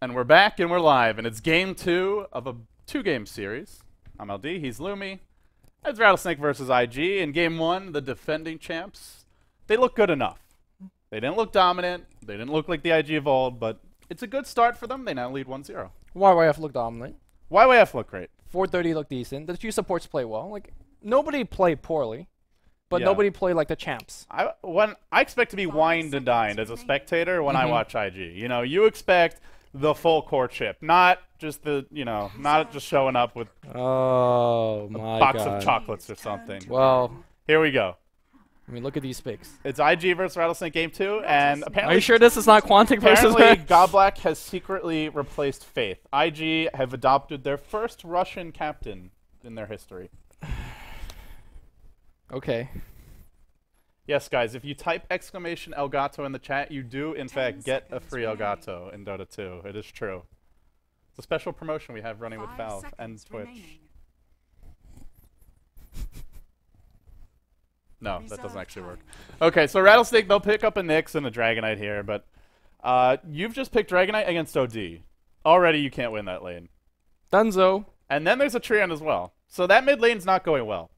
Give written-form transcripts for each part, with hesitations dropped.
And we're back and we're live, and it's game 2 of a 2-game series. I'm LD, he's Lumi. It's Rattlesnake versus IG. In game 1, the defending champs, they look good enough. They didn't look dominant, they didn't look like the IG of old, but it's a good start for them. They now lead 1-0. YYF looked dominant. YYF looked great. 430 looked decent. The two supports play well. Like, nobody played poorly, but Yeah. nobody played like the champs. I expect to be wined and dined as a spectator when I watch IG. You know, you expect the full courtship, not just the, you know, not just showing up with Oh my a box god. of chocolates or something. Well, Here we go. I mean, look at these picks. It's IG versus Rattlesnake game 2, and apparently Are you sure this is not Quantic versus apparently Godblack has secretly replaced Faith. IG have adopted their first Russian captain in their history. Okay. Yes, guys, if you type exclamation Elgato in the chat, you do, in fact, get a free Elgato in Dota 2. It is true. It's a special promotion we have running with Valve and Twitch. No, that doesn't actually work. Okay, so Rattlesnake, they'll pick up a Nyx and a Dragonite here, but you've just picked Dragonite against OD. Already you can't win that lane. Dunzo. And then there's a Treant as well. So that mid lane's not going well.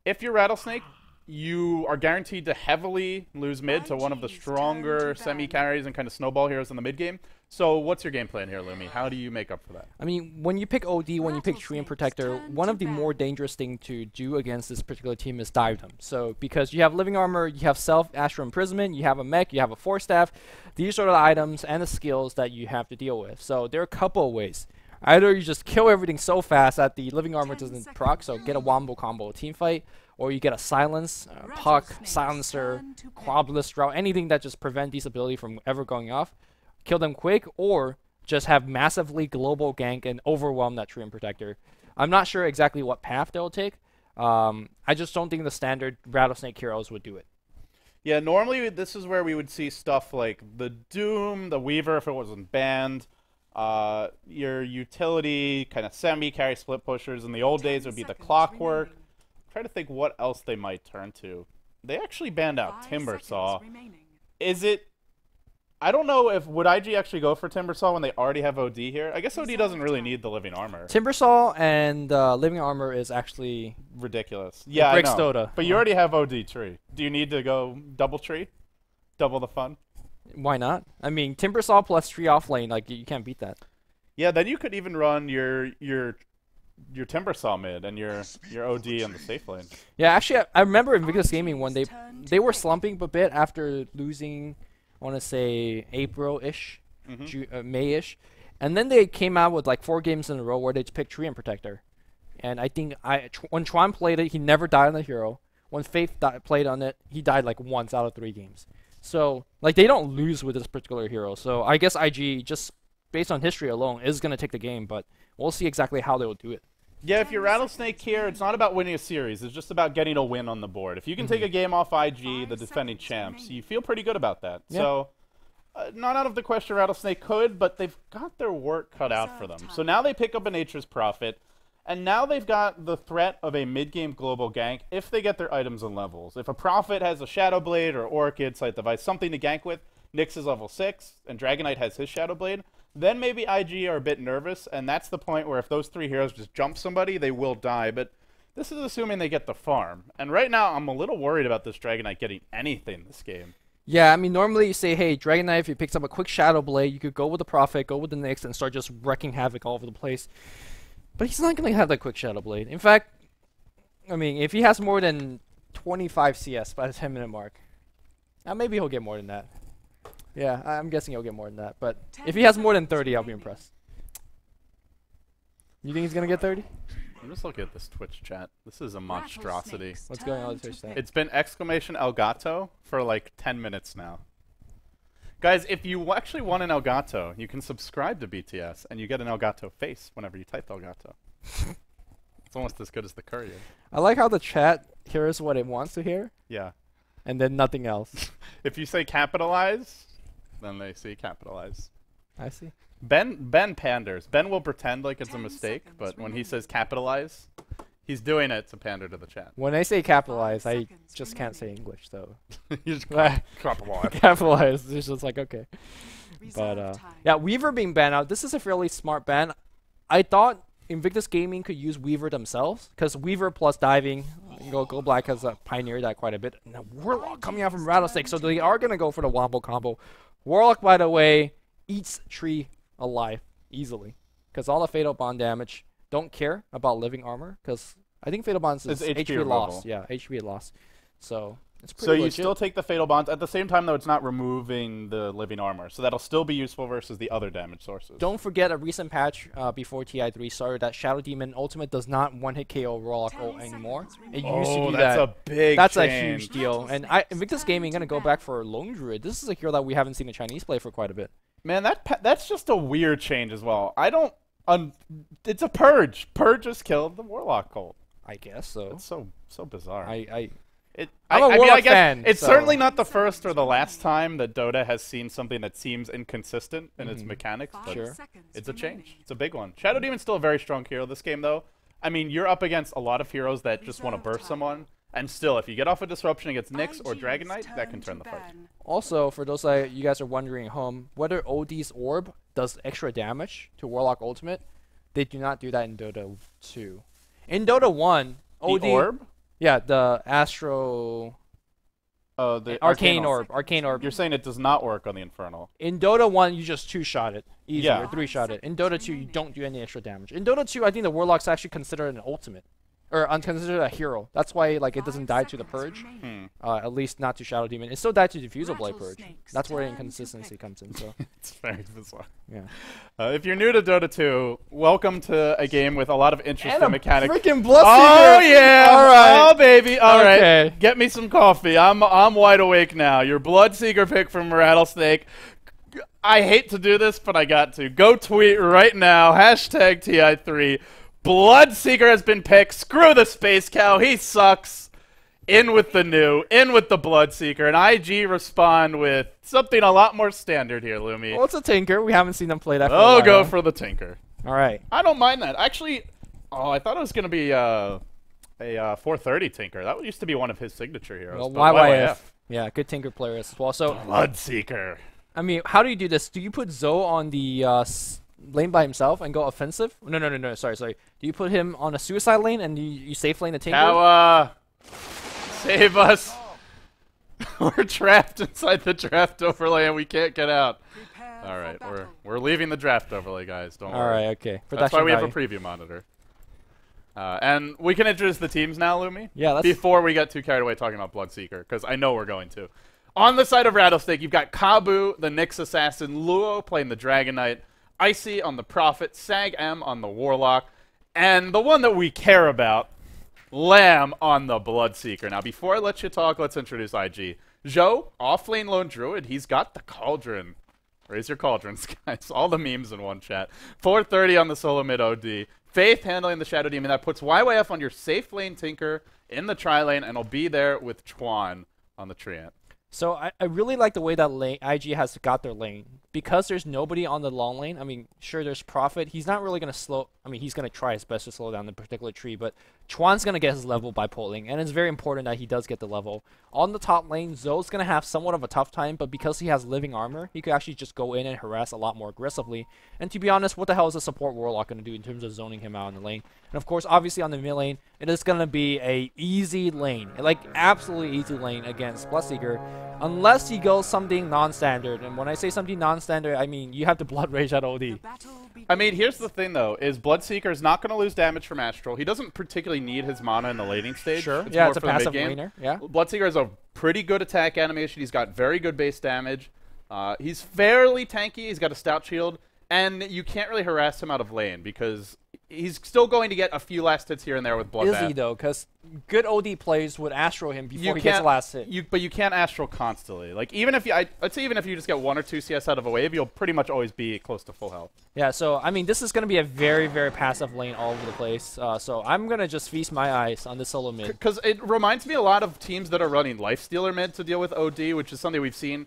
If you're Rattlesnake, you are guaranteed to heavily lose mid to one of the stronger semi-carries and kind of snowball heroes in the mid game. So what's your game plan here, Lumi? How do you make up for that? I mean, when you pick OD, when you pick Treant Protector, one of the more dangerous things to do against this particular team is dive them. So, because you have Living Armor, you have Self, Astral Imprisonment, you have a mech, you have a Force Staff. These are the items and the skills that you have to deal with. So, there are a couple of ways. Either you just kill everything so fast that the Living Armor doesn't proc, so get a wombo combo team fight, or you get a Silence, Puck, Silencer, Quabless Drought, anything that just prevent these ability from ever going off. Kill them quick, or just have massively global gank and overwhelm that Treant Protector. I'm not sure exactly what path they'll take. I just don't think the standard Rattlesnake heroes would do it. Yeah, normally this is where we would see stuff like the Doom, the Weaver if it wasn't banned, your utility, kind of semi-carry split pushers. In the old days it would be the Clockwork. Try to think what else they might turn to. They actually banned out Timbersaw. Is it... I don't know if... Would IG actually go for Timbersaw when they already have OD here? I guess OD doesn't really need the Living Armor. Timbersaw and Living Armor is actually... ridiculous. Yeah, I know. Dota. But you already have OD tree. Do you need to go double tree? Double the fun? Why not? I mean, Timbersaw plus tree off lane, like, you can't beat that. Yeah, then you could even run your Timbersaw mid and your OD on the safe lane. Yeah, actually, I remember in Victus Gaming when they were slumping a bit after losing, I want to say, April-ish, May-ish. And then they came out with like 4 games in a row where they just picked Treant Protector. And I think when Tron played it, he never died on the hero. When Faith played on it, he died like once out of 3 games. So, like, they don't lose with this particular hero. So I guess IG, just based on history alone, is going to take the game. But we'll see exactly how they will do it. Yeah, if you're Rattlesnake here, it's not about winning a series. It's just about getting a win on the board. If you can take a game off IG, the defending champs, you feel pretty good about that. Yeah. So, not out of the question Rattlesnake could, but they've got their work cut out for them. So now they pick up a Nature's Prophet, and now they've got the threat of a mid-game global gank if they get their items and levels. If a Prophet has a Shadow Blade or Orchid, Sight Device, something to gank with, Nyx is level 6, and Dragonite has his Shadow Blade, then maybe IG are a bit nervous, and that's the point where if those 3 heroes just jump somebody, they will die. But this is assuming they get the farm. And right now, I'm a little worried about this Dragonite getting anything this game. Yeah, I mean, normally you say, hey, Dragonite, if he picks up a quick Shadow Blade, you could go with the Prophet, go with the Nyx, and start just wrecking havoc all over the place. But he's not going to have that quick Shadow Blade. In fact, I mean, if he has more than 25 CS by the 10-minute mark, maybe he'll get more than that. Yeah, I'm guessing he'll get more than that. But if he has more than 30, I'll be impressed. You think he's going to get 30? I'm just looking at this Twitch chat. This is a monstrosity. What's going on with Twitch chat? It's been exclamation Elgato for like 10 minutes now. Guys, if you actually want an Elgato, you can subscribe to BTS, and you get an Elgato face whenever you type Elgato. It's almost as good as the courier. I like how the chat hears what it wants to hear. Yeah. And then nothing else. If you say capitalize, then they see capitalize. I see. Ben panders. Ben will pretend like it's a mistake, but when he says capitalize, He's doing it to pander to the chat. When I say capitalize, I just can't say English, so. You just capitalize. Capitalize. It's just like, okay. But, yeah, Weaver being banned out. This is a fairly smart ban. I thought Invictus Gaming could use Weaver themselves, because Weaver plus diving, Go Black has pioneered that quite a bit. And Warlock coming out from Rattlesnake, so they are going to go for the wombo combo. Warlock, by the way, eats tree alive easily, because all the Fatal Bond damage. Don't care about living armor, because I think Fatal Bonds is HP loss. Yeah, HP loss. So it's pretty legit. You still take the Fatal Bonds. At the same time, though, it's not removing the living armor. So that'll still be useful versus the other damage sources. Don't forget a recent patch before TI3 started that Shadow Demon Ultimate does not one-hit KO Warlock ult anymore. It used to do that's that. A big That's change. a huge deal. And Invictus Gaming going to go back for Lone Druid. This is a hero that we haven't seen the Chinese play for quite a bit. Man, that's just a weird change as well. I don't... it's a purge. Purge just killed the Warlock cult. I guess so. It's so bizarre. I'm a I Warlock mean, I guess fan. it's so. certainly not the first or the last time that Dota has seen something that seems inconsistent in its mechanics. But Sure. It's a change. It's a big one. Shadow Demon's still a very strong hero this game, though. I mean, you're up against a lot of heroes that just want to burst someone. And still, if you get off a disruption against Nyx or Dragon Knight, that can turn the fight. Also, for those you guys are wondering at home, whether OD's Orb does extra damage to Warlock Ultimate, they do not do that in Dota 2. In Dota 1, OD... The Orb? Yeah, the Astro... the Arcane Orb. Arcane Orb. You're saying it does not work on the Infernal. In Dota 1, you just 2-shot it. Easy, Yeah. or 3-shot it. In Dota 2, you don't do any extra damage. In Dota 2, I think the Warlock's actually considered an ultimate. Or considered a hero. That's why like it doesn't die to the Purge. At least not to Shadow Demon. It still died to Diffusal Blade Purge. That's where the inconsistency comes in. So It's very bizarre. yeah. If you're new to Dota 2, welcome to a game with a lot of interesting mechanics. Freaking Bloodseeker! Oh yeah! All right. Oh baby! All right. Okay. Get me some coffee. I'm wide awake now. Your Bloodseeker pick from Rattlesnake. I hate to do this, but I got to. Go tweet right now. Hashtag TI3. Bloodseeker has been picked. Screw the Space Cow. He sucks. In with the new. In with the Bloodseeker. And IG respond with something a lot more standard here, Lumi. Well, it's a Tinker. We haven't seen them play that for a Oh, while. go for the Tinker. All right. I don't mind that. Actually, I thought it was going to be a 430 Tinker. That used to be one of his signature heroes. Well, but YYF. Yeah, good Tinker player as well. So, Bloodseeker. I mean, how do you do this? Do you put Zoe on the lane by himself and go offensive? No. Sorry. Do you put him on a suicide lane and you safe lane the Tinker? Kawa, save us. We're trapped inside the draft overlay and we can't get out. All right, we're leaving the draft overlay, guys. Don't worry. All right, okay. That's why we have a preview monitor. And we can introduce the teams now, Lumi. Yeah, that's... Before we get too carried away talking about Bloodseeker, because I know we're going to. On the side of Rattlesnake, you've got Kabu, the Nyx Assassin, Luo playing the Dragon Knight, Icy on the Prophet, Sag M on the Warlock, and the one that we care about, Lamb on the Bloodseeker. Now, before I let you talk, let's introduce IG. Zhou, off-lane lone druid, he's got the Cauldron. Raise your cauldrons, guys. All the memes in one chat. 430 on the solo mid OD. Faith handling the Shadow Demon. That puts YYF on your safe lane Tinker in the tri-lane, and will be there with Chuan on the Treant. So I really like the way that IG has got their lane. Because there's nobody on the long lane, I mean, sure, there's Prophet. He's not really going to slow... I mean, he's going to try his best to slow down the particular tree, but Chuan's going to get his level by pulling, and it's very important that he does get the level. On the top lane, Zoe's going to have somewhat of a tough time, but because he has living armor, he could actually just go in and harass a lot more aggressively. And to be honest, what the hell is a support Warlock going to do in terms of zoning him out in the lane? And of course, obviously on the mid lane, it is going to be a easy lane, like absolutely easy lane against Bloodseeker, unless he goes something non-standard. And when I say something non-standard, I mean you have to Blood Rage at OD. I mean, here's the thing though: is Bloodseeker is not going to lose damage from Astral. He doesn't particularly need his mana in the laning stage. Sure. It's Yeah, more it's a for the passive mid-game. laner. Yeah. Bloodseeker has a pretty good attack animation. He's got very good base damage. He's fairly tanky. He's got a stout shield, and you can't really harass him out of lane because he's still going to get a few last hits here and there with Bloodbath. Is he though? Because good OD plays would Astral him before he gets the last hit. But you can't Astral constantly. Like even if I'd say even if you just get 1 or 2 CS out of a wave, you'll pretty much always be close to full health. Yeah. So I mean, this is gonna be a very, very passive lane all over the place. So I'm gonna just feast my eyes on the solo mid. Because it reminds me a lot of teams that are running Lifestealer mid to deal with OD, which is something we've seen.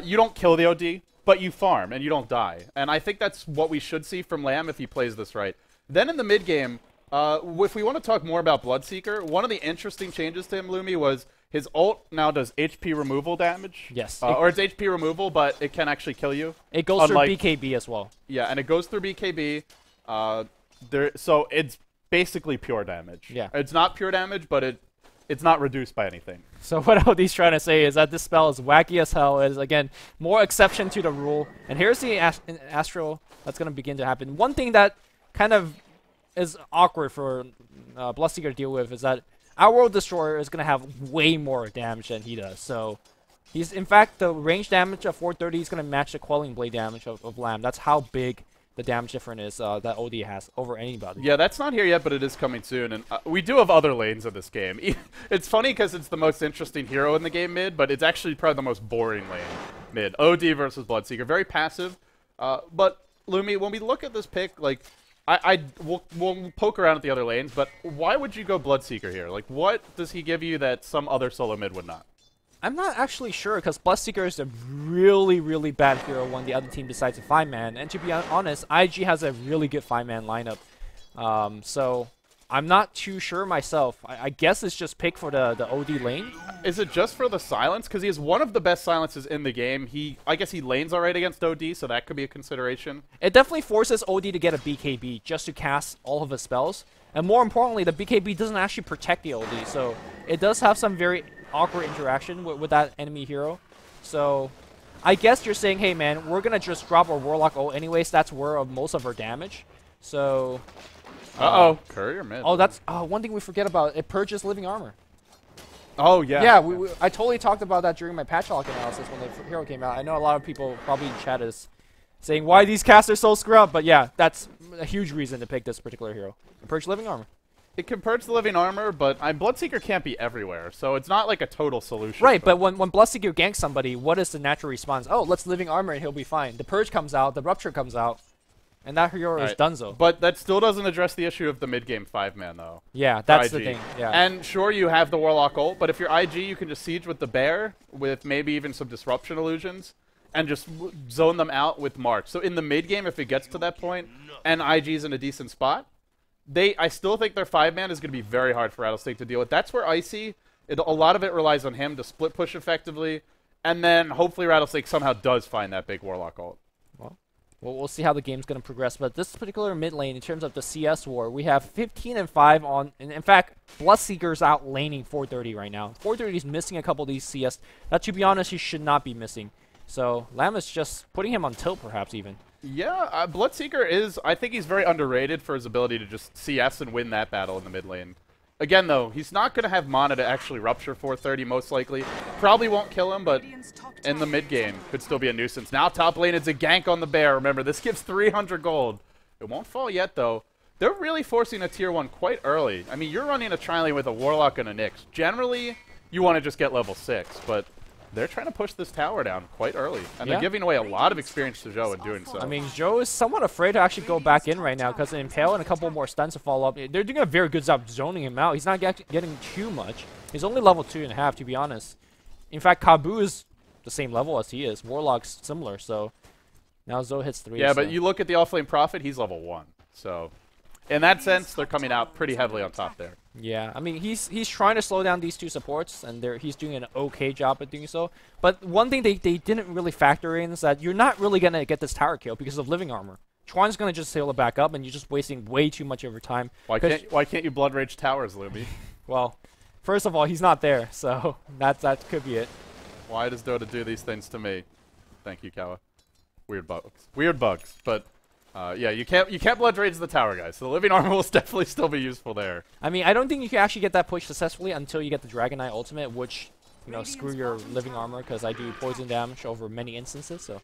You don't kill the OD, but you farm and you don't die. And I think that's what we should see from Lamb if he plays this right. Then in the mid game, If we want to talk more about Bloodseeker, one of the interesting changes to him, Lumi, was his ult now does HP removal damage. Yes. Or it's HP removal, but it can actually kill you. It goes through BKB as well. Yeah, and it goes through BKB. So it's basically pure damage. Yeah. It's not pure damage, but it's not reduced by anything. So what OD's trying to say is that this spell is wacky as hell. It is, again, more exception to the rule. And here's the Astral that's going to begin to happen. One thing that kind of is awkward for Bloodseeker to deal with is that our World Destroyer is going to have way more damage than he does. So he's, in fact, the range damage of 430 is going to match the Quelling Blade damage of Lamb. That's how big the damage difference is that OD has over anybody. Yeah, that's not here yet, but it is coming soon. And we do have other lanes in this game. It's funny because it's the most interesting hero in the game mid, but it's actually probably the most boring lane mid. OD versus Bloodseeker. Very passive. But, Lumi, when we look at this pick, like, we'll poke around at the other lanes, but why would you go Bloodseeker here? Like, what does he give you that some other solo mid would not? I'm not actually sure, because Bloodseeker is a really, really bad hero when the other team decides to 5-man. And to be honest, IG has a really good 5-man lineup. So I'm not too sure myself. I guess it's just pick for the OD lane. Is it just for the silence? Because he has one of the best silences in the game. I guess he lanes alright against OD, so that could be a consideration. It definitely forces OD to get a BKB just to cast all of his spells. And more importantly, the BKB doesn't actually protect the OD, so it does have some very awkward interaction with that enemy hero. So I guess you're saying, hey man, we're going to just drop our Warlock ult anyways. That's where most of our damage. So... Courier mid. Oh, that's one thing we forget about. It purges living armor. Oh, yeah. Yeah, I totally talked about that during my patch lock analysis when the hero came out. I know a lot of people probably in chat is saying, why these casters so scrub? But yeah, that's a huge reason to pick this particular hero. Purge living armor. It can purge the living armor, but Bloodseeker can't be everywhere, so it's not like a total solution. Right, but when Bloodseeker ganks somebody, what is the natural response? Oh, let's living armor and he'll be fine. The purge comes out, the rupture comes out, and that hero is donezo. But that still doesn't address the issue of the mid-game 5-man, though. Yeah, that's the thing. Yeah. And sure, you have the Warlock ult, but if you're IG, you can just siege with the Bear, with maybe even some disruption illusions, and just zone them out with March. So in the mid-game, if it gets to that point, and IG's in a decent spot, I still think their 5-man is going to be very hard for Rattlesnake to deal with. That's where Icy, a lot of it relies on him to split push effectively, and then hopefully Rattlesnake somehow does find that big Warlock ult. Well, we'll see how the game's going to progress. But this particular mid lane, in terms of the CS war, we have 15 and 5 on... And in fact, Bloodseeker's out laning 430 right now. 430 is missing a couple of these CS that, to be honest, he should not be missing. So Lamb is just putting him on tilt, perhaps, even. Yeah, Bloodseeker is... I think he's very underrated for his ability to just CS and win that battle in the mid lane. Again, though, he's not going to have mana to actually rupture 430, most likely. Probably won't kill him, but in the mid game, could still be a nuisance. Now top lane, it's a gank on the Bear. Remember, this gives 300 gold. It won't fall yet, though. They're really forcing a tier 1 quite early. I mean, you're running a tri-lane with a Warlock and a Nyx. Generally, you want to just get level 6, but they're trying to push this tower down quite early. And they're giving away a lot of experience to Zhou in doing so. I mean, Zhou is somewhat afraid to actually go back in right now because an Impale and a couple more stuns to follow up. They're doing a very good job zoning him out. He's not getting too much. He's only level 2.5, to be honest. In fact, Kabu is the same level as he is. Warlock's similar, so now Zhou hits 3. Yeah, but you look at the Offlane Prophet, he's level 1. So in that sense, they're coming out pretty heavily on top there. Yeah, I mean, he's trying to slow down these two supports, and he's doing an okay job at doing so. But one thing they didn't really factor in is that you're not really going to get this tower kill because of living armor. Chuan's going to just sail it back up, and you're just wasting way too much of your time. Why can't you Blood Rage towers, Lumi? Well, first of all, he's not there, so that could be it. Why does Dota do these things to me? Thank you, Kawa. Weird bugs. Weird bugs, but... yeah, you can't Blood Rage the tower, guys. So the living armor will definitely still be useful there. I mean, I don't think you can actually get that push successfully until you get the Dragon Knight ultimate, which, screw your living armor, because I do poison damage over many instances, so...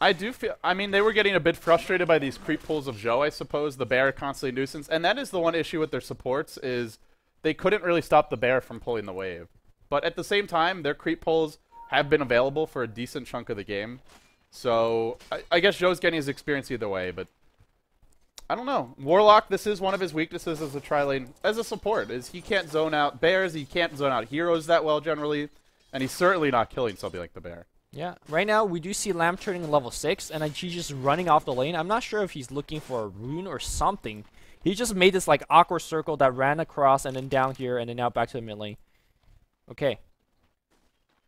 I do feel... I mean, they were getting a bit frustrated by these creep pulls of Zhou, I suppose. The Bear constantly nuisance. And that is the one issue with their supports, is they couldn't really stop the Bear from pulling the wave. But at the same time, their creep pulls have been available for a decent chunk of the game. So, I guess Zhou's getting his experience either way, but I don't know. Warlock, this is one of his weaknesses as a tri-lane, as a support, is he can't zone out bears, he can't zone out heroes that well generally, and he's certainly not killing something like the Bear. Yeah, right now we do see Lamb turning level 6, and he's just running off the lane. I'm not sure if he's looking for a rune or something. He just made this like awkward circle that ran across and then down here and then now back to the mid lane. Okay.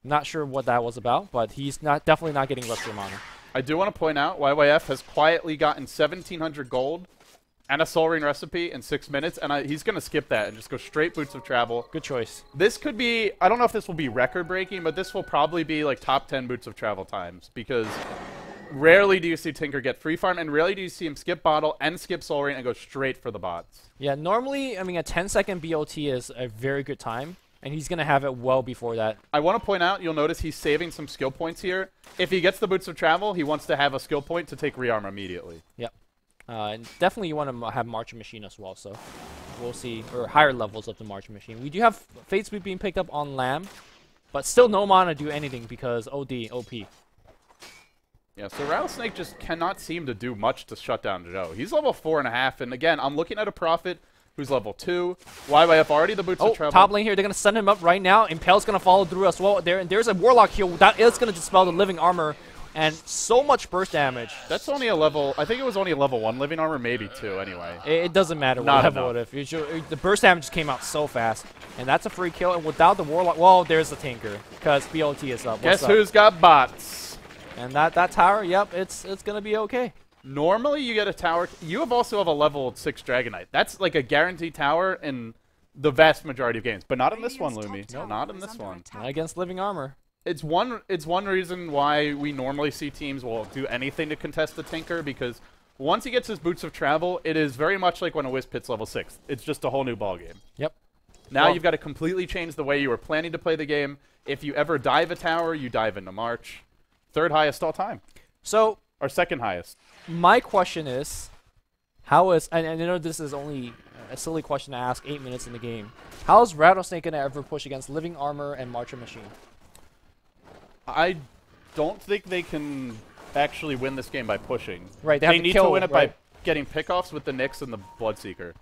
Not sure what that was about, but he's definitely not getting Rupture Mana. I do want to point out YYF has quietly gotten 1,700 gold and a Soul Ring recipe in 6 minutes, and he's going to skip that and just go straight Boots of Travel. Good choice. This could be, I don't know if this will be record-breaking, but this will probably be like top 10 Boots of Travel times, because rarely do you see Tinker get free farm, and rarely do you see him skip Bottle and skip Soul Ring and go straight for the bots. Yeah, normally, I mean, a 10-second BOT is a very good time, and he's going to have it well before that. I want to point out, you'll notice he's saving some skill points here. If he gets the Boots of Travel, he wants to have a skill point to take rearm immediately. Yep. And definitely you want to have Marching Machine as well, so we'll see, or higher levels of the Marching Machine. We do have Fate Sweep being picked up on Lamb, but still no mana to do anything because OD, OP. Yeah, so Rattlesnake just cannot seem to do much to shut down Joe. He's level 4.5, and again, I'm looking at a Prophet who's level 2. YYF already the Boots of Travel. Top lane here, they're going to send him up right now. Impale's going to follow through as well. There's a Warlock here. That is going to dispel the Living Armor. And so much burst damage. That's only a level, I think it was only a level 1 living armor, maybe 2 anyway. It doesn't matter what level it is. The burst damage just came out so fast. And that's a free kill. And without the Warlock, well, there's the Tinker. Because BOT is up. Guess who's got bots? And that tower, yep, it's going to be okay. Normally you get a tower. You also have a level 6 Dragonite. That's like a guaranteed tower in the vast majority of games. But not in this one, Lumi. No, not in this one. Not against Living Armor. It's one reason why we normally see teams will do anything to contest the Tinker, because once he gets his Boots of Travel, it is very much like when a Wisp hits level 6. It's just a whole new ballgame. Yep. Now you've got to completely change the way you were planning to play the game. If you ever dive a tower, you dive into March. 3rd highest all time. So, or 2nd highest. My question is, how is, and I know this is only a silly question to ask 8 minutes in the game, how is Rattlesnake going to ever push against Living Armor and Marching Machine? I don't think they can actually win this game by pushing. Right, they need to win it by getting pickoffs with the Nyx and the Bloodseeker.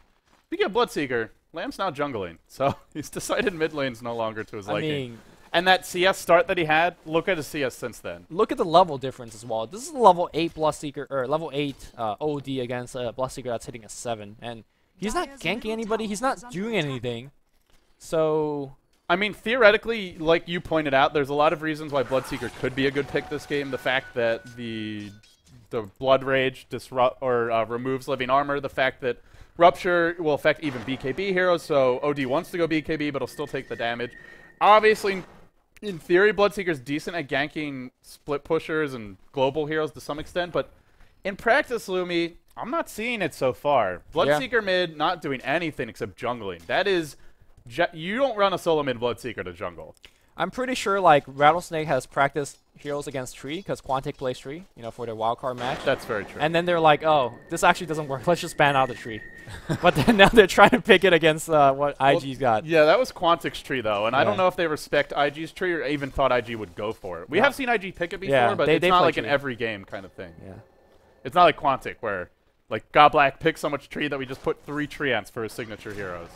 Speaking of Bloodseeker, Lamb's now jungling, so he's decided mid lane's no longer to his liking. And that CS start that he had, look at his CS since then. Look at the level difference as well. This is a level 8 Bloodseeker, or level 8 OD against a Bloodseeker that's hitting a 7. And he's not ganking anybody, he's not doing anything. So, I mean, theoretically, like you pointed out, there's a lot of reasons why Bloodseeker could be a good pick this game. The fact that the Blood Rage removes Living Armor, the fact that Rupture will affect even BKB heroes, so OD wants to go BKB, but he'll still take the damage. Obviously, in theory, Bloodseeker's decent at ganking split pushers and global heroes to some extent, but in practice, Lumi, I'm not seeing it so far. Bloodseeker mid, not doing anything except jungling. That is... you don't run a solo mid Bloodseeker to jungle. I'm pretty sure like Rattlesnake has practiced heroes against Tree because Quantic plays Tree, you know, for their wildcard match. That's very true. And then they're like, oh, this actually doesn't work. Let's just ban out the Tree. But then now they're trying to pick it against what IG's got. Yeah, that was Quantic's Tree though, and I don't know if they respect IG's Tree or even thought IG would go for it. We have seen IG pick it before, but it's not like an every game kind of thing. Yeah. It's not like Quantic where like Godblack picks so much Tree that we just put 3 Tree Ants for his signature heroes.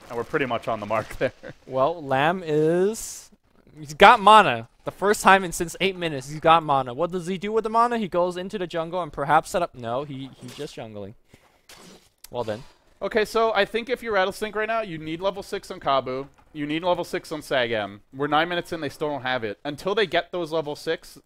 And we're pretty much on the mark there. Well, Lamb he's got mana. The first time in since 8 minutes, he's got mana. What does he do with the mana? He goes into the jungle and perhaps set up... No, he's just jungling. Well then. Okay, so I think if you're Rattlesnake right now, you need level 6 on Kabu. You need level 6 on Sagam. We're 9 minutes in, they still don't have it. Until they get those level 6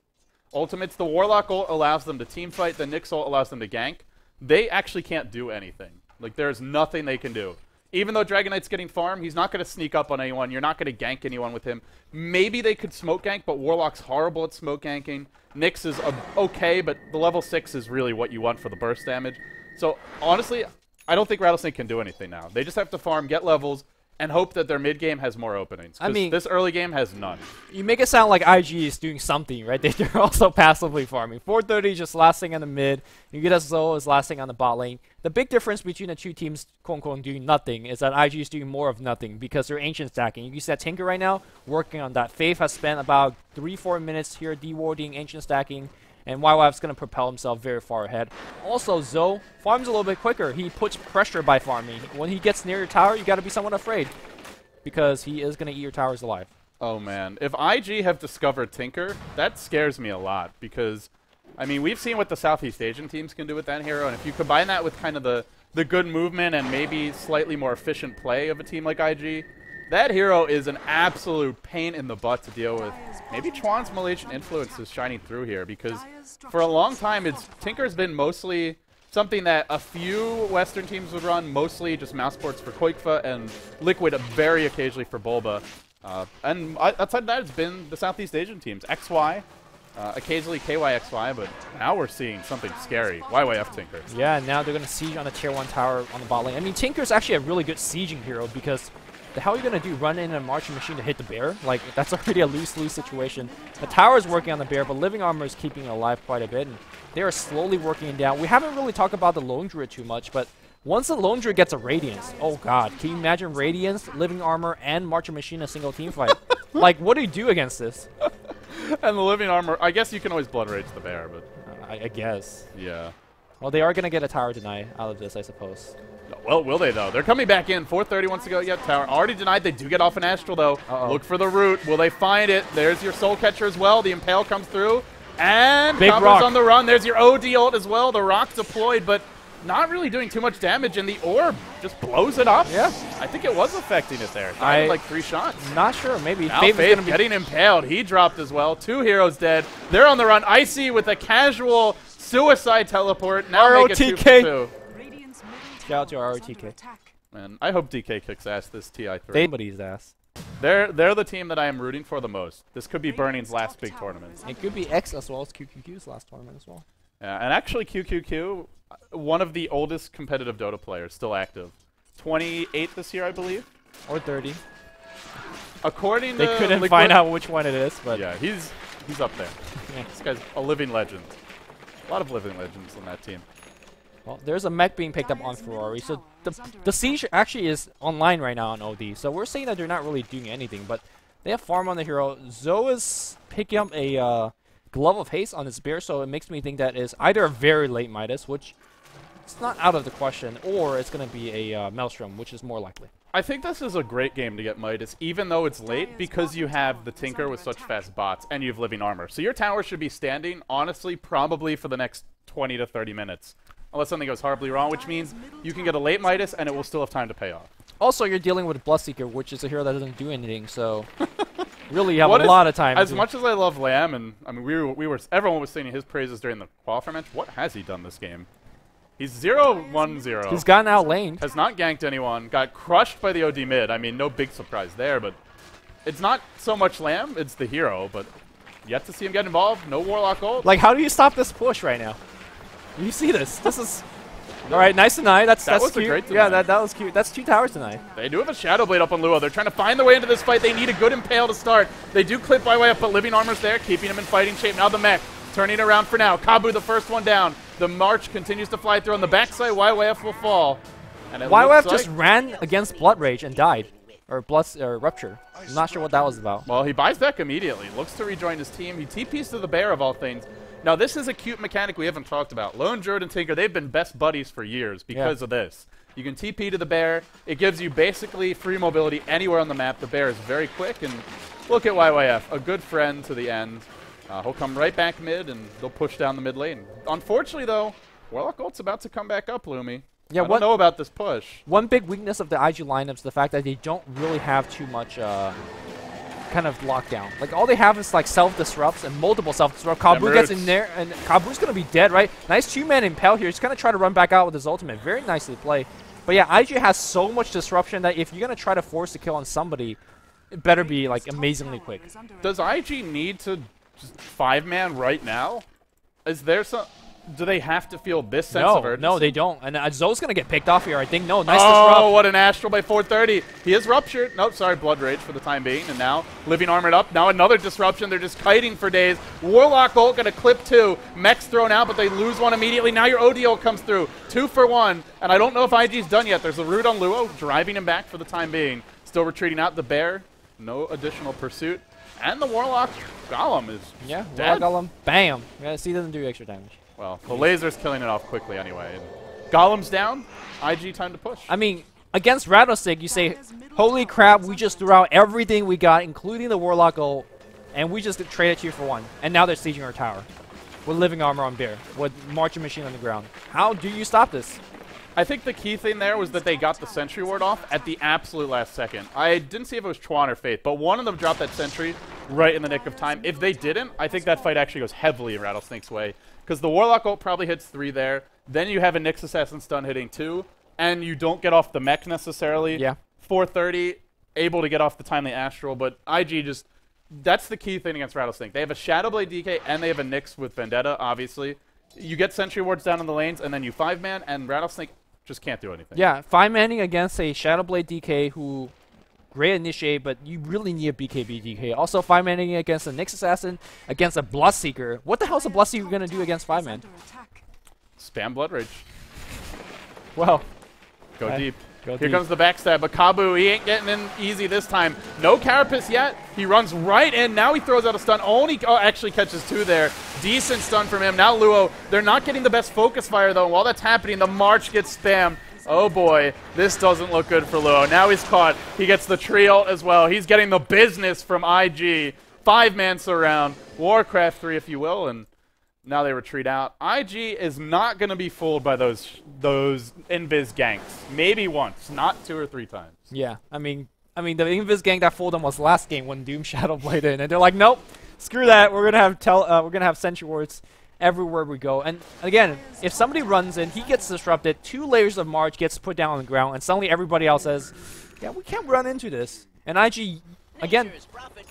ultimates, the Warlock ult allows them to teamfight, the Nyx ult allows them to gank. They actually can't do anything. Like, there's nothing they can do. Even though Dragonite's getting farm, he's not going to sneak up on anyone. You're not going to gank anyone with him. Maybe they could smoke gank, but Warlock's horrible at smoke ganking. Nyx is okay, but the level 6 is really what you want for the burst damage. So, honestly, I don't think Rattlesnake can do anything now. They just have to farm, get levels, and hope that their mid-game has more openings. I mean, this early game has none. You make it sound like IG is doing something, right? They're also passively farming. 430 is just last thing on the mid. You get Zo is last thing on the bot lane. The big difference between the two teams, quote-unquote, doing nothing is that IG is doing more of nothing because they're ancient stacking. You can see that Tinker right now working on that. Faith has spent about 3-4 minutes here de-warding, ancient stacking. And YYF's going to propel himself very far ahead. Also, Zo farms a little bit quicker. He puts pressure by farming. When he gets near your tower, you got to be somewhat afraid. Because he is going to eat your towers alive. Oh, man. If IG have discovered Tinker, that scares me a lot. Because, I mean, we've seen what the Southeast Asian teams can do with that hero. And if you combine that with kind of the the good movement and maybe slightly more efficient play of a team like IG, that hero is an absolute pain in the butt to deal with. Maybe Chuan's Malaysian influence is shining through here, because for a long time, Tinker's been mostly something that a few Western teams would run, mostly just mouse ports for Koikfa and Liquid very occasionally for Bulba. And outside of that, it's been the Southeast Asian teams. XY, occasionally KYXY, but now we're seeing something scary. YYF Tinker. Yeah, now they're going to siege on a tier 1 tower on the bot lane. I mean, Tinker's actually a really good sieging hero, because the hell are you going to do? Run in a marching machine to hit the bear? Like, that's already a lose-lose situation. The tower is working on the bear, but Living Armor is keeping it alive quite a bit, and they are slowly working it down. We haven't really talked about the Lone Druid too much, but once the Lone Druid gets a Radiance, oh god, can you imagine Radiance, Living Armor, and Marching Machine in a single team fight? Like, what do you do against this? And the Living Armor, I guess you can always Blood Rage the bear, but... I guess. Yeah. Well, they are going to get a tower deny out of this, I suppose. Well, will they, though? They're coming back in. 4:30 wants to go. Yeah, tower already denied. They do get off an Astral, though. Look for the root. Will they find it? There's your Soul Catcher as well. The Impale comes through. And Big Combo's rock on the run. There's your OD ult as well. The rock deployed, but not really doing too much damage, and the orb just blows it up. Yeah. I think it was affecting it there. I like 3 shots. Not sure. Maybe. Now Faith getting impaled. He dropped as well. 2 heroes dead. They're on the run. Icy with a casual suicide teleport. Now ROTK. 2-2. Shout out to ROTK. Man, I hope DK kicks ass this TI3. Somebody's ass. They're the team that I am rooting for the most. This could be Burning's last big tournament. It could be X as well as QQQ's last tournament as well. Yeah, and actually QQQ, one of the oldest competitive Dota players, still active. 28 this year, I believe. Or 30. According to they couldn't Liquid, find out which one it is, but yeah, he's up there. Yeah. This guy's a living legend. A lot of living legends on that team. Well, there's a mech being picked up on Ferrari, so the siege actually is online right now on OD. So we're saying that they're not really doing anything, but they have farm on the hero. Zoe is picking up a Glove of Haste on his bear, so it makes me think that is either a very late Midas, which it's not out of the question, or it's going to be a Maelstrom, which is more likely. I think this is a great game to get Midas, even though it's late, because you have the Tinker with such fast bots, and you have Living Armor. So your tower should be standing, honestly, probably for the next 20 to 30 minutes. Unless something goes horribly wrong, which means you can get a late Midas, and it will still have time to pay off. Also, you're dealing with Bloodseeker, which is a hero that doesn't do anything, so really you have a lot of time. As much as I love Lamb, and I mean, everyone was singing his praises during the qualifier match, what has he done this game? He's 0-1-0. He's gotten outlaned. Has not ganked anyone. Got crushed by the OD mid. I mean, no big surprise there, but it's not so much Lamb, it's the hero, but yet to see him get involved. No Warlock ult. Like, how do you stop this push right now? You see this. This is... Alright, nice deny. That's was cute. A great deny. Yeah, that was cute. That's 2 towers tonight. They do have a Shadow Blade up on Luo. They're trying to find their way into this fight. They need a good Impale to start. They do clip YYF, but Living Armor's there, keeping him in fighting shape. Now the mech, turning around for now. Kabu, the first one down. The March continues to fly through. On the backside, YYF will fall. And YYF just ran against Blood Rage and died. Or Rupture. I'm not sure what that was about. Well, he buys back immediately. Looks to rejoin his team. He TPs to the bear, of all things. Now, this is a cute mechanic we haven't talked about. Lone Druid and Tinker, they've been best buddies for years because of this. You can TP to the bear. It gives you basically free mobility anywhere on the map. The bear is very quick, and look at YYF, a good friend to the end. He'll come right back mid, and they'll push down the mid lane. Unfortunately, though, Warlock ult's about to come back up, Lumi. Yeah, I don't know about this push. One big weakness of the IG lineup is the fact that they don't really have too much kind of lockdown. Like, all they have is like self-disrupts and multiple self-disrupts. Kabu gets in there, and Kabu's going to be dead, right? Nice 2-man Impale here. He's going to try to run back out with his ultimate. Very nicely played. But yeah, IG has so much disruption that if you're going to try to force a kill on somebody, it better be like amazingly quick. Does IG need to just 5-man right now? Is there some... Do they have to feel this sense of urgency? No, they don't. And Zoe's going to get picked off here, I think. No, nice disrupt. Oh, what an Astral by 4:30. He is ruptured. Nope, sorry, Blood Rage for the time being. And now, Living Armored up. Now another disruption. They're just kiting for days. Warlock ult going to clip 2. Mech's thrown out, but they lose one immediately. Now your OD ult comes through. 2 for 1. And I don't know if IG's done yet. There's a root on Luo, driving him back for the time being. Still retreating out. The bear, no additional pursuit. And the Warlock Golem is dead. Warlock Golem, bam. Yeah, see, doesn't do extra damage. Well, the laser's killing it off quickly anyway. And Golem's down. IG time to push. I mean, against Rattlesnake, you say, holy crap, we just threw out everything we got, including the Warlock ult, and we just traded 2 for 1. And now they're sieging our tower. With Living Armor on Bear. With Marching Machine on the ground. How do you stop this? I think the key thing there was that they got the sentry ward off at the absolute last second. I didn't see if it was Chuan or Faith, but one of them dropped that sentry right in the nick of time. If they didn't, I think that fight actually goes heavily in Rattlesnake's way, because the Warlock ult probably hits 3 there. Then you have a Nyx Assassin stun hitting 2, and you don't get off the mech necessarily. Yeah. 430, able to get off the timely Astral, but IG just... That's the key thing against Rattlesnake. They have a Shadowblade DK, and they have a Nyx with Vendetta, obviously. You get sentry wards down in the lanes, and then you 5-man, and Rattlesnake just can't do anything. Yeah, 5-manning against a Shadowblade DK who great initiate, but you really need a BKB DK. Also 5-manning against a Nyx Assassin, against a Bloodseeker. What the hell is a Bloodseeker going to do against 5-man? Spam Blood Rage. Well, go deep. Go Here deep. comes the backstab, but Kabu, he ain't getting in easy this time. No Carapace yet. He runs right in. Now he throws out a stun. Actually catches 2 there. Decent stun from him. Now Luo, they're not getting the best focus fire, though. And while that's happening, the March gets spammed. Oh, boy. This doesn't look good for Luo. Now he's caught. He gets the tree ult as well. He's getting the business from IG. 5-man surround. Warcraft 3, if you will, and... Now they retreat out. IG is not going to be fooled by those invis ganks. Maybe once, not 2 or 3 times. Yeah, I mean the invis gank that fooled them was last game when Doom Shadowblade in, and they're like, nope, screw that. We're gonna have sentry wards everywhere we go. And again, if somebody runs in, he gets disrupted. 2 layers of March gets put down on the ground, and suddenly everybody else says, yeah, we can't run into this. And IG, again,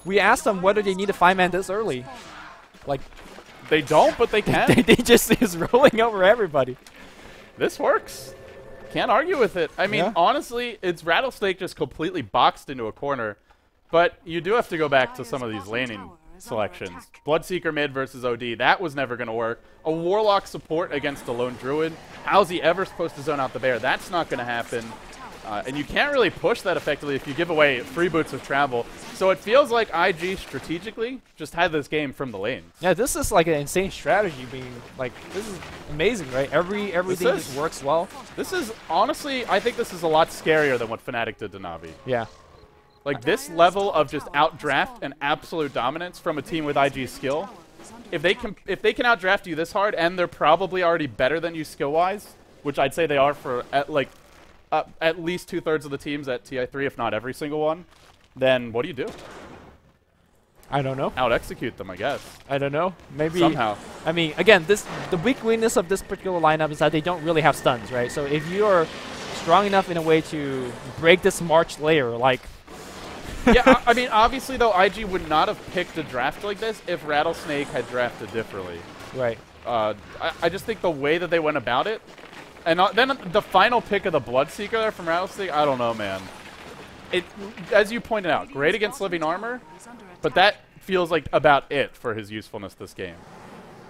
we asked them whether they need to 5-man this early, like. They don't, but they can. they just is rolling over everybody. This works. Can't argue with it. I mean, honestly, it's Rattlesnake just completely boxed into a corner. But you do have to go back to some of these laning selections. Bloodseeker mid versus OD. That was never going to work. A Warlock support against a lone Druid. How's he ever supposed to zone out the bear? That's not going to happen. And you can't really push that effectively if you give away free boots of travel. So it feels like IG strategically just had this game from the lanes. Yeah, this is like an insane strategy being like, this is amazing, right? Everything just works well. This is, honestly, I think this is a lot scarier than what Fnatic did to Na'Vi. Yeah. Like this level of just outdraft and absolute dominance from a team with IG skill. If they can outdraft you this hard, and they're probably already better than you skill-wise, which I'd say they are for at least 2/3 of the teams at TI3, if not every single one, then what do you do? I don't know. Out-execute them, I guess. I don't know. Maybe somehow. I mean, again, the weakness of this particular lineup is that they don't really have stuns, right? So if you're strong enough in a way to break this March layer, like... Yeah, I mean, obviously, though, IG would not have picked a draft like this if Rattlesnake had drafted differently. Right. I just think the way that they went about it, and then the final pick of the Bloodseeker there from Rattlesnake, I don't know, man. It, as you pointed out, great against Living Armor, but that feels like about it for his usefulness this game.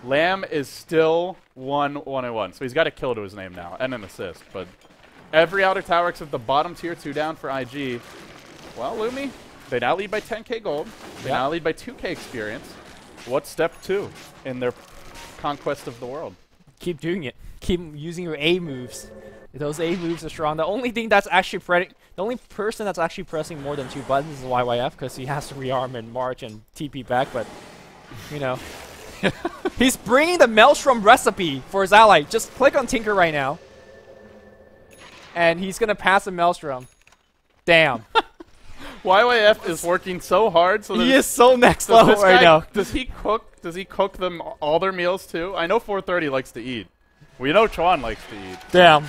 Lamb is still 1-1-1, so he's got a kill to his name now, and an assist, but every outer tower except the bottom tier 2 down for IG. Well, Lumi, they now lead by 10k gold. They now lead by 2k experience. What's step 2 in their conquest of the world? Keep doing it. Keep using your A moves. Those A moves are strong. The only thing that's actually the only person that's actually pressing more than 2 buttons is YYF, because he has to rearm and march and TP back, but, you know. He's bringing the Maelstrom recipe for his ally. Just click on Tinker right now. And he's going to pass the Maelstrom. Damn. YYF is working so hard. So he is so next level right now. Does he cook them all their meals too? I know 430 likes to eat. We know Chuan likes to eat. Damn.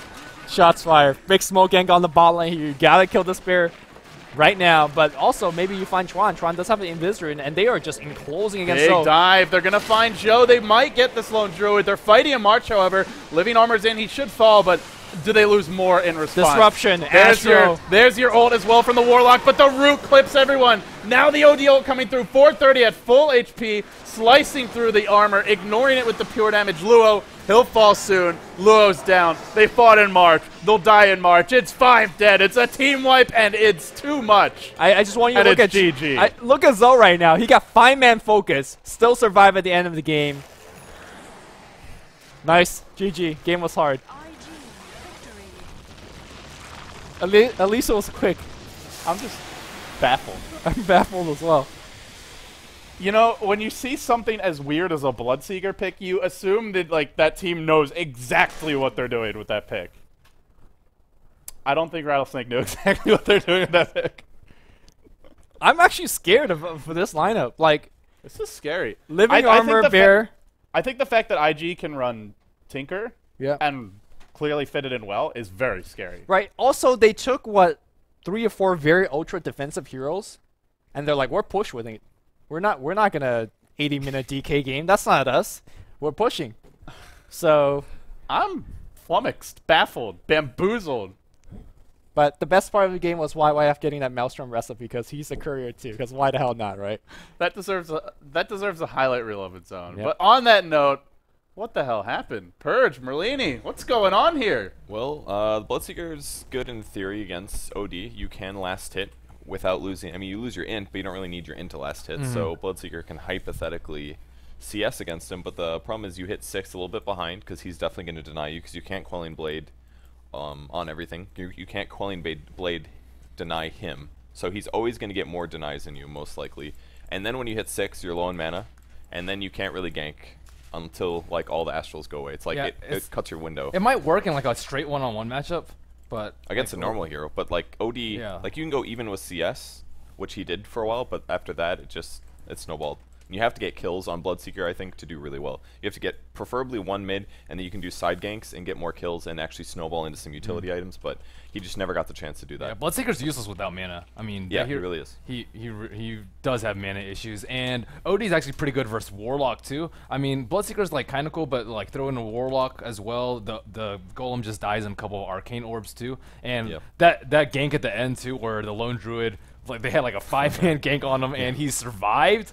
Shots fired. Big smoke gank on the bot lane here. You gotta kill this bear right now. But also, maybe you find Chuan. Chuan does have an Invisor, and they are just enclosing against Big dive. They're gonna find Joe. They might get this lone Druid. They're fighting a March, however. Living Armor's in. He should fall, but do they lose more in response? Disruption. There's your ult as well from the Warlock, but the root clips everyone. Now the OD ult coming through. 430 at full HP, slicing through the armor, ignoring it with the pure damage. Luo, he'll fall soon. Luo's down. They fought in March. They'll die in March. It's 5 dead. It's a team wipe, and it's too much. I just want you to look at GG. Look at Zoe right now. He got 5-man focus. Still survive at the end of the game. Nice. GG. Game was hard. At least it was quick. I'm just baffled. I'm baffled as well. You know, when you see something as weird as a Bloodseeker pick, you assume that like that team knows exactly what they're doing with that pick. I don't think Rattlesnake knew exactly what they're doing with that pick. I'm actually scared for this lineup. Like, this is scary. Living Armor, Bear. I think the fact that IG can run Tinker and clearly fit it in well is very scary. Right. Also, they took, what, 3 or 4 very ultra defensive heroes, and they're like, we're push with it. We're not gonna 80-minute DK game. That's not us. We're pushing. So I'm flummoxed, baffled, bamboozled. But the best part of the game was YYF getting that Maelstrom recipe because he's a courier too. Because why the hell not, right? That deserves a highlight reel of its own. Yep. But on that note, what the hell happened? Purge, Merlini, what's going on here? Well, the Bloodseeker's good in theory against OD. You can last hit without losing. I mean, you lose your int, but you don't really need your int to last hit. So Bloodseeker can hypothetically CS against him. But the problem is you hit 6 a little bit behind because he's definitely going to deny you because you can't Quelling Blade on everything. You can't Quelling Blade deny him. So he's always going to get more denies than you, most likely. And then when you hit 6, you're low on mana, and then you can't really gank until like all the astrals go away. It's like it cuts your window. It might work in like a straight one-on-one matchup, but against like, a normal hero. But like OD, like you can go even with CS, which he did for a while, but after that it snowballed. You have to get kills on Bloodseeker, I think, to do really well. You have to get preferably 1 mid, and then you can do side ganks and get more kills and actually snowball into some utility items, but he just never got the chance to do that. Yeah, Bloodseeker's useless without mana. I mean, yeah, he really is. He does have mana issues, and OD's actually pretty good versus Warlock too. I mean, Bloodseeker's like kind of cool, but like throw in a Warlock as well. The Golem just dies in a couple of Arcane Orbs too, and that gank at the end too, where the Lone Druid, like they had like a 5-man gank on him, and he survived.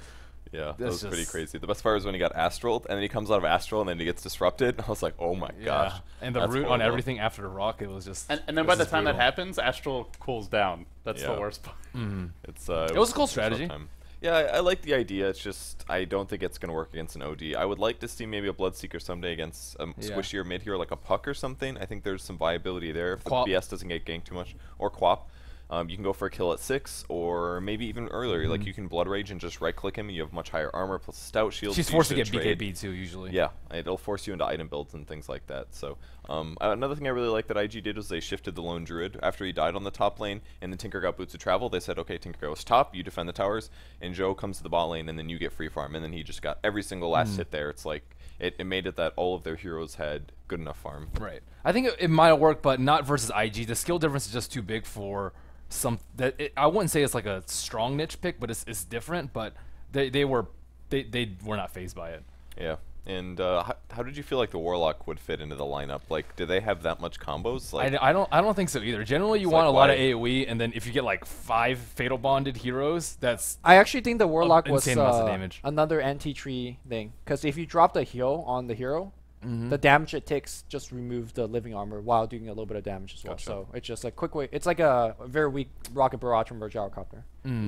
Yeah, that was pretty crazy. The best part was when he got Astraled, and then he comes out of Astral, and then he gets disrupted. I was like, oh my gosh. And the root on everything after the rock, it was just... And then by the time that happens, Astral cools down. That's the worst part. It was a cool strategy. Yeah, I like the idea. It's just, I don't think it's going to work against an OD. I would like to see maybe a Bloodseeker someday against a squishier mid hero like a Puck or something. I think there's some viability there if the BS doesn't get ganked too much. Or Quap. You can go for a kill at 6, or maybe even earlier. Like you can Blood Rage and just right-click him, and you have much higher armor plus stout shield. She's forced to get BKB too, usually. Yeah, it'll force you into item builds and things like that. So another thing I really like that IG did was they shifted the Lone Druid after he died on the top lane, and then Tinker got Boots of Travel. They said, okay, Tinker goes top, you defend the towers, and Joe comes to the bot lane, and then you get free farm. And then he just got every single last hit there. It's like it made it that all of their heroes had good enough farm. Right. I think it might have worked, but not versus IG. The skill difference is just too big for... I wouldn't say it's like a strong niche pick, but it's different. But they were not fazed by it. Yeah. And how did you feel like the Warlock would fit into the lineup? Like, do they have that much combos? Like, I don't think so either. Generally, you want a lot of AoE, and then if you get like 5 Fatal Bonded heroes, that's... I actually think the Warlock was damage. another anti-tree thing. Because if you drop the heal on the hero, the damage it takes just remove the living armor while doing a little bit of damage as well. So it's just a quick way. It's like a very weak Rocket Barrage from Gyrocopter.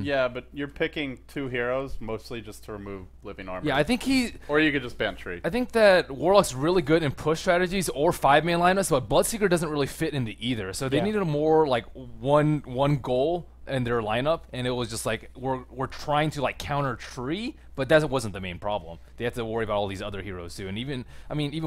Yeah, but you're picking 2 heroes mostly just to remove living armor. Yeah, I think or you could just ban tree. I think that Warlock's really good in push strategies or 5-man lineups, but Bloodseeker doesn't really fit into either. So they needed a more like one goal in their lineup, and it was just like we're trying to like counter tree, but that wasn't the main problem. They have to worry about all these other heroes too, and even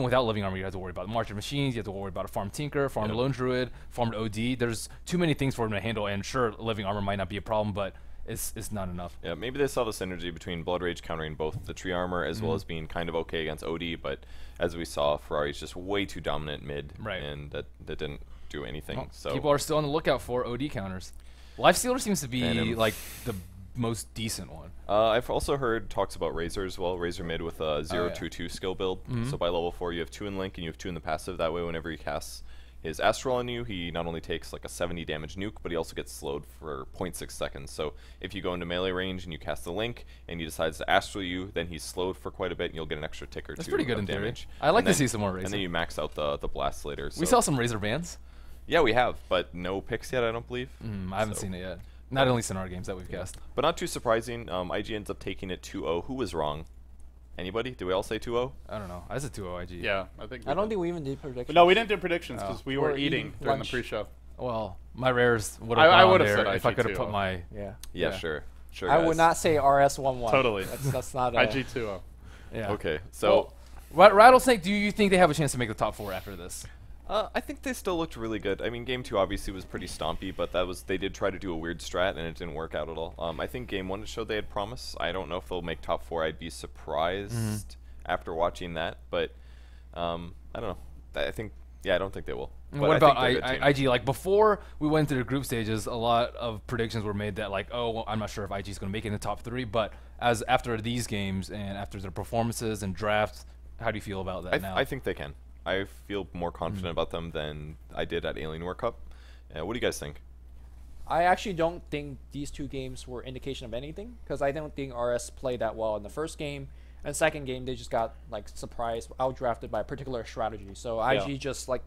without living armor, you have to worry about March of Machines, you have to worry about a farm Tinker, farm Lone Druid, farm OD. There's too many things for them to handle, and sure, living armor might not be a problem, but it's not enough. Yeah, maybe they saw the synergy between Blood Rage countering both the tree armor as well as being kind of okay against OD, but as we saw, Ferrari's just way too dominant mid, and that didn't do anything. Well, so people are still on the lookout for OD counters. Lifestealer seems to be like the most decent one. I've also heard talks about Razor as well. Razor mid with a 0-2-2 skill build. So by level 4, you have 2 in Link and you have 2 in the passive. That way, whenever he casts his Astral on you, he not only takes like a 70 damage nuke, but he also gets slowed for 0.6 seconds. So if you go into melee range and you cast the Link and he decides to Astral you, then he's slowed for quite a bit and you'll get an extra tick or 2 That's pretty good in damage. Theory. I like to see some more Razor. And then you max out the blast later. So. We saw some Razor bans. Yeah, we have, but no picks yet, I don't believe. I haven't seen it yet. Not at least in our games that we've cast. But not too surprising. IG ends up taking it 2-0. Who was wrong? Anybody? Did we all say 2-0? I don't know. I said 2-0 IG. Yeah, I think. I don't think we even did predictions. No, we didn't do predictions because we were eating during lunch. the pre-show. Well, my rares would have I gone would have there said if I could have IG2. put my... Yeah, sure. I would not say RS11. Totally. That's not IG2-0. Yeah. Okay, so... Well, Rattlesnake, do you think they have a chance to make the top 4 after this? I think they still looked really good. I mean, Game 2 obviously was pretty stompy, but they did try to do a weird strat, and it didn't work out at all. I think Game 1 showed they had promise. I don't know if they'll make top 4. I'd be surprised after watching that, but I don't know. I don't think they will. And But what I about think they're a good team. IG? Like before we went to the group stages, a lot of predictions were made that like, oh, well, I'm not sure if IG is going to make it in the top 3. But as after these games and after their performances and drafts, how do you feel about that now? I think they can. I feel more confident about them than I did at Alien War Cup. What do you guys think? I actually don't think these 2 games were indication of anything, because I don't think RS played that well in the first game. And second game, they just got like surprised, outdrafted by a particular strategy. So IG just like,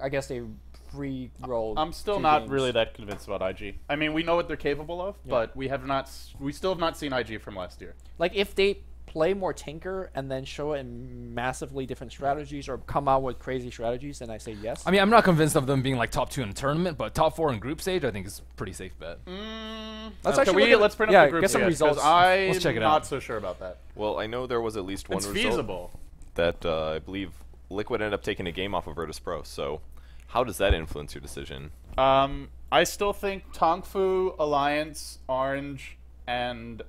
I guess they free rolled. I'm still 2 not games. really that convinced about IG. I mean, we know what they're capable of, but we still have not seen IG from last year. Like if they play more Tinker and then show it in massively different strategies or come out with crazy strategies, then I say yes. I mean, I'm not convinced of them being like top 2 in the tournament, but top 4 in group stage, I think is a pretty safe bet. Let's actually look at, let's bring up the group get some again, 'cause results. I'm Let's check it not out. so sure about that. Well, I know there was at least one It's result feasible. that I believe Liquid ended up taking a game off of Virtus Pro. So how does that influence your decision? I still think Tongfu, Alliance, Orange, and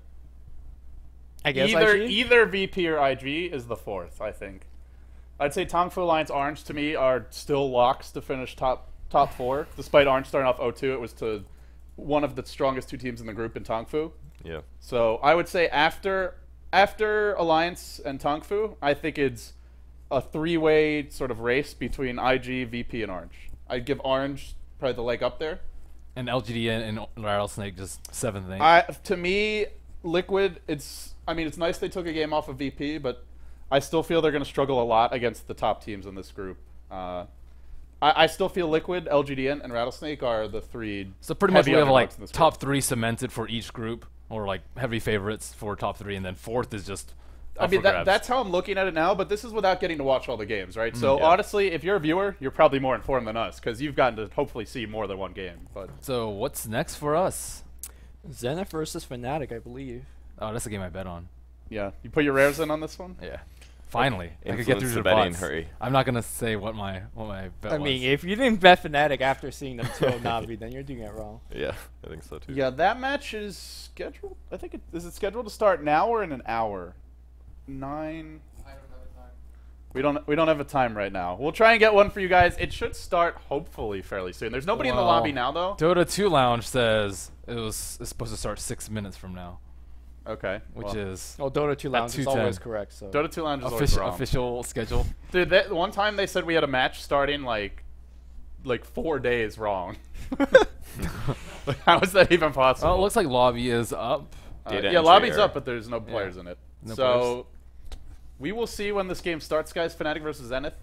I guess either VP or IG is the 4th, I think. I'd say Tongfu, Alliance, Orange to me are still locks to finish top 4. Despite Orange starting off 0-2, it was to one of the strongest 2 teams in the group in Tongfu. Yeah. So I would say after Alliance and Tongfu, I think it's a 3-way sort of race between IG, VP, and Orange. I'd give Orange probably the leg up there. And LGDN and Rattlesnake just 7th thing. To me, Liquid, it's nice they took a game off of VP, but I still feel they're going to struggle a lot against the top teams in this group. I still feel Liquid, LGDN, and Rattlesnake are the 3. So pretty much we heavy have like underdogs in this top group. 3 cemented for each group, or like heavy favorites for top 3, and then 4th is just. I mean, up for grabs. that's how I'm looking at it now, but this is without getting to watch all the games, right? So honestly, if you're a viewer, you're probably more informed than us, because you've gotten to hopefully see more than one game. But So what's next for us? Zenith versus Fnatic, I believe. Oh, that's a game I bet on. yeah, you put your rares in on this one? Yeah. Finally, I could get through Influence the the betting, bots. hurry. I'm not gonna say what my bet I was. mean, if you didn't bet Fnatic after seeing them 2 Navi, then you're doing it wrong. Yeah, I think so too. Yeah, that match is scheduled. I think is it scheduled to start now or in an hour? 9. I don't have time. We don't have a time right now. We'll try and get one for you guys. It should start hopefully fairly soon. There's nobody in the Well, lobby now though. Dota 2 Lounge says it's supposed to start 6 minutes from now, Okay. which well, is Oh, Dota 2 Lounge is 2:10. always correct. So Dota 2 Lounge is always wrong. official schedule. Dude, one time they said we had a match starting like 4 days wrong. Like, how is that even possible? Well, it looks like lobby is up. Data yeah, entry lobby's error. up, but there's no players in it. No So we will see when this game starts, guys. Fnatic versus Zenith.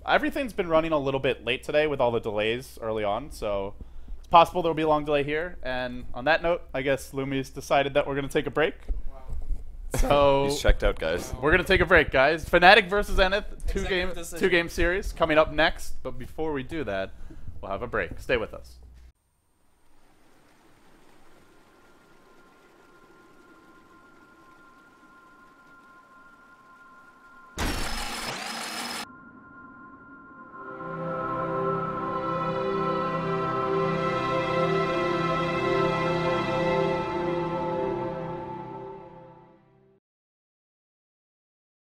Everything's been running a little bit late today with all the delays early on, so it's possible there will be a long delay here. And on that note, I guess Lumi's decided that we're going to take a break. So He's checked out, guys. we're going to take a break, guys. Fnatic versus Zenith, Executive decision. two game series coming up next. But before we do that, we'll have a break. Stay with us.